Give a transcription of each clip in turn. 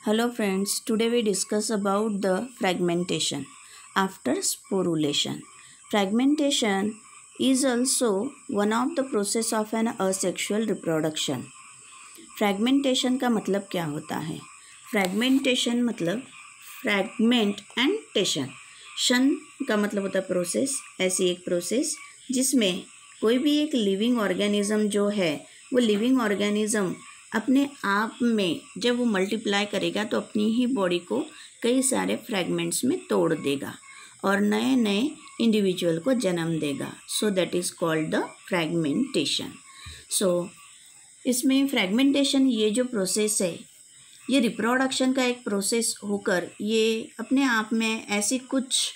Hello friends, today we discuss about the fragmentation after sporulation. Fragmentation is also one of the process of an asexual reproduction. Fragmentation का मतलब क्या होता है? Fragmentation मतलब fragment and tation. शन का मतलब होता है प्रोसेस, ऐसी एक प्रोसेस जिसमें कोई भी एक लिविंग ऑर्गेनिज्म जो है वो लिविंग ऑर्गेनिज्म अपने आप में जब वो मल्टीप्लाई करेगा तो अपनी ही बॉडी को कई सारे फ्रैगमेंट्स में तोड़ देगा और नए नए इंडिविजुअल को जन्म देगा. So that is called the fragmentation. So इसमें फ्रैगमेंटेशन ये जो प्रोसेस है ये रिप्रोडक्शन का एक प्रोसेस होकर ये अपने आप में ऐसी कुछ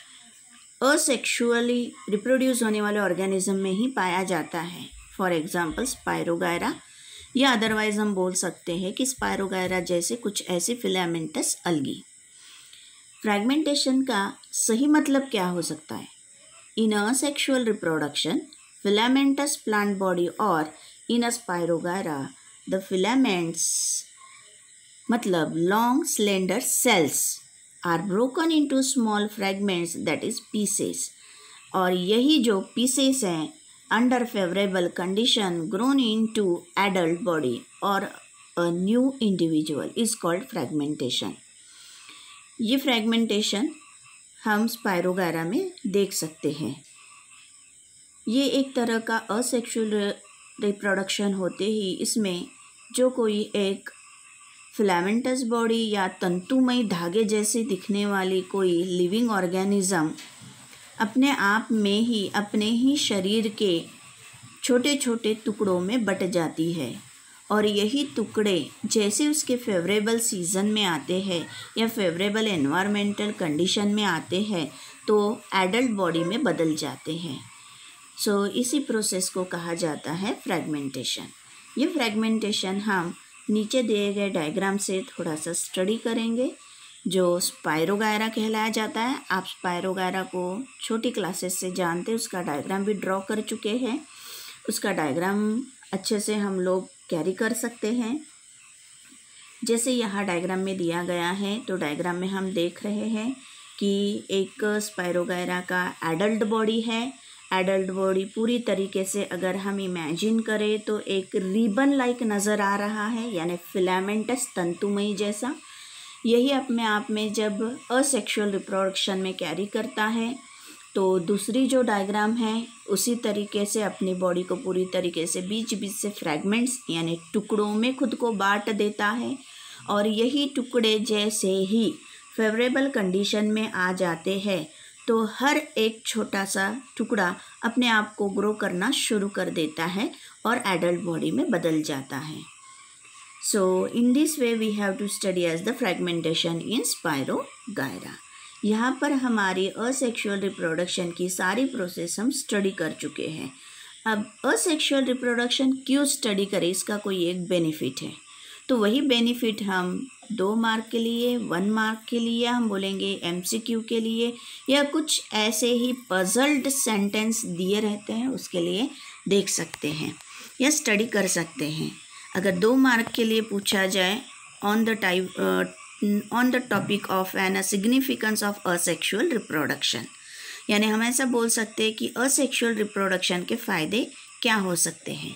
असेक्सुअली रिप्रोड्यूस होने वाले ऑर्गेनिज्म में ही पाया जाता है. फॉर एग्जांपल स्पायरोगायरा, या अदरवाइज हम बोल सकते हैं कि स्पायरोगायरा जैसे कुछ ऐसे फिलामेंटस अलगी. फ्रैगमेंटेशन का सही मतलब क्या हो सकता है? In asexual reproduction filamentous plant body और in a spirogyra the filaments मतलब long slender cells are broken into small fragments that is pieces. और यही जो पीसेस हैं under favorable condition grown into adult body or a new individual is called fragmentation. ये fragmentation हम spirogyra में देख सकते हैं. ये एक तरह का असेक्सुअल रिप्रोडक्शन होते ही इसमें जो कोई एक फिलामेंटस बॉडी या तंतुमय धागे जैसे दिखने वाली कोई लिविंग ऑर्गेनिज्म अपने आप में ही अपने ही शरीर के छोटे छोटे टुकड़ों में बट जाती है और यही टुकड़े जैसे उसके फेवरेबल सीज़न में आते हैं या फेवरेबल एनवायरमेंटल कंडीशन में आते हैं तो एडल्ट बॉडी में बदल जाते हैं. सो इसी प्रोसेस को कहा जाता है फ्रैगमेंटेशन. ये फ्रैगमेंटेशन हम नीचे दिए गए डायग्राम से थोड़ा सा स्टडी करेंगे जो स्पायरोगायरा कहलाया जाता है. आप स्पायरोगायरा को छोटी क्लासेस से जानते हैं, उसका डायग्राम भी ड्रॉ कर चुके हैं. उसका डायग्राम अच्छे से हम लोग कैरी कर सकते हैं. जैसे यहाँ डायग्राम में दिया गया है तो डायग्राम में हम देख रहे हैं कि एक स्पायरोगायरा का एडल्ट बॉडी है. एडल्ट बॉडी पूरी तरीके से अगर हम इमेजिन करें तो एक रिबन लाइक नज़र आ रहा है, यानी फिलामेंटस तंतुमयी जैसा. यही अपने आप में जब असेक्सुअल रिप्रोडक्शन में कैरी करता है तो दूसरी जो डायग्राम है उसी तरीके से अपनी बॉडी को पूरी तरीके से बीच बीच से फ्रैगमेंट्स यानी टुकड़ों में खुद को बांट देता है और यही टुकड़े जैसे ही फेवरेबल कंडीशन में आ जाते हैं तो हर एक छोटा सा टुकड़ा अपने आप को ग्रो करना शुरू कर देता है और एडल्ट बॉडी में बदल जाता है. So in this way we have to study as the fragmentation in Spirogyra. यहाँ पर हमारी असेक्सुअल रिप्रोडक्शन की सारी प्रोसेस हम स्टडी कर चुके हैं. अब असेक्सुअल रिप्रोडक्शन क्यों स्टडी करें, इसका कोई एक बेनिफिट है. तो वही बेनिफिट हम 2 मार्क के लिए, 1 मार्क के लिए हम बोलेंगे, MCQ के लिए या कुछ ऐसे ही पजल्ड सेंटेंस दिए रहते हैं उसके लिए देख सकते हैं या स्टडी कर सकते हैं. अगर 2 मार्क के लिए पूछा जाए on the topic of an significance of asexual reproduction, यानी हम ऐसा बोल सकते हैं कि असेक्सुअल रिप्रोडक्शन के फ़ायदे क्या हो सकते हैं.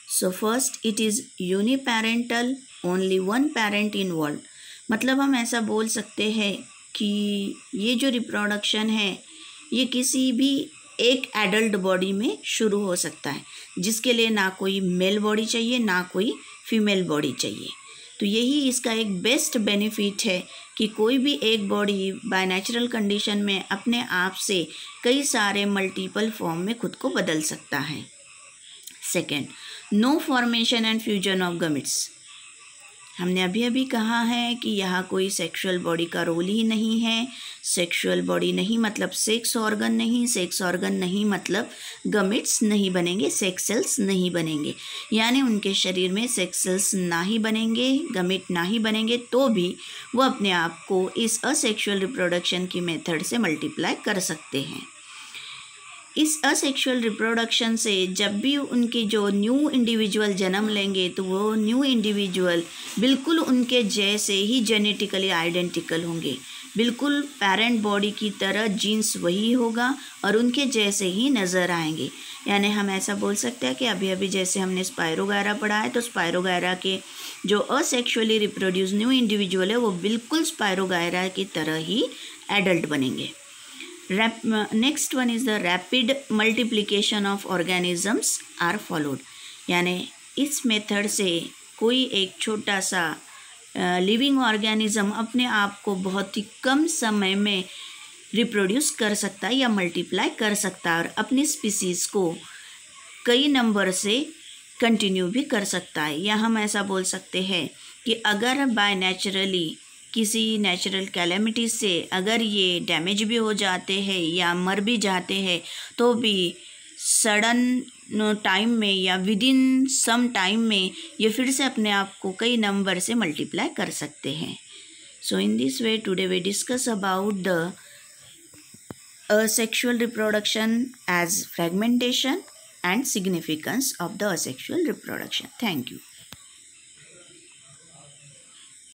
So first, it is uniparental, only 1 parent involve. मतलब हम ऐसा बोल सकते हैं कि ये जो रिप्रोडक्शन है ये किसी भी एक एडल्ट बॉडी में शुरू हो सकता है जिसके लिए ना कोई मेल बॉडी चाहिए ना कोई फीमेल बॉडी चाहिए. तो यही इसका एक बेस्ट बेनिफिट है कि कोई भी एक बॉडी बाय नेचुरल कंडीशन में अपने आप से कई सारे मल्टीपल फॉर्म में खुद को बदल सकता है. Second, no formation and fusion of gametes. हमने अभी अभी कहा है कि यहाँ कोई सेक्सुअल बॉडी का रोल ही नहीं है. सेक्सुअल बॉडी नहीं मतलब सेक्स ऑर्गन नहीं, सेक्स ऑर्गन नहीं मतलब गमेट्स नहीं बनेंगे, सेक्स सेल्स नहीं बनेंगे. यानी उनके शरीर में सेक्स सेल्स ना ही बनेंगे, गमेट ना ही बनेंगे तो भी वो अपने आप को इस असेक्सुअल रिप्रोडक्शन की मेथड से मल्टीप्लाई कर सकते हैं. इस असेक्सुअल रिप्रोडक्शन से जब भी उनके जो न्यू इंडिविजुअल जन्म लेंगे तो वो न्यू इंडिविजुअल बिल्कुल उनके जैसे ही जेनेटिकली आइडेंटिकल होंगे, बिल्कुल पेरेंट बॉडी की तरह जीन्स वही होगा और उनके जैसे ही नज़र आएंगे। यानी हम ऐसा बोल सकते हैं कि अभी अभी जैसे हमने स्पायरोगायरा पढ़ा है तो स्पायरोगायरा के जो असेक्सुअली रिप्रोड्यूस न्यू इंडिविजुअल है वो बिल्कुल स्पायरोगायरा की तरह ही एडल्ट बनेंगे। Next one is the rapid multiplication of organisms are followed. यानी इस मेथड से कोई एक छोटा सा लिविंग ऑर्गेनिज्म अपने आप को बहुत ही कम समय में रिप्रोड्यूस कर सकता है या मल्टीप्लाई कर सकता है और अपनी स्पीसीज़ को कई नंबर से कंटिन्यू भी कर सकता है। या हम ऐसा बोल सकते हैं कि अगर बाय नेचुरली किसी नेचुरल कैलेमिटी से अगर ये डैमेज भी हो जाते हैं या मर भी जाते हैं तो भी सडन टाइम में या विद इन सम टाइम में ये फिर से अपने आप को कई नंबर से मल्टीप्लाई कर सकते हैं। So in this way today we discuss about the asexual reproduction as fragmentation and significance of the asexual reproduction. Thank you.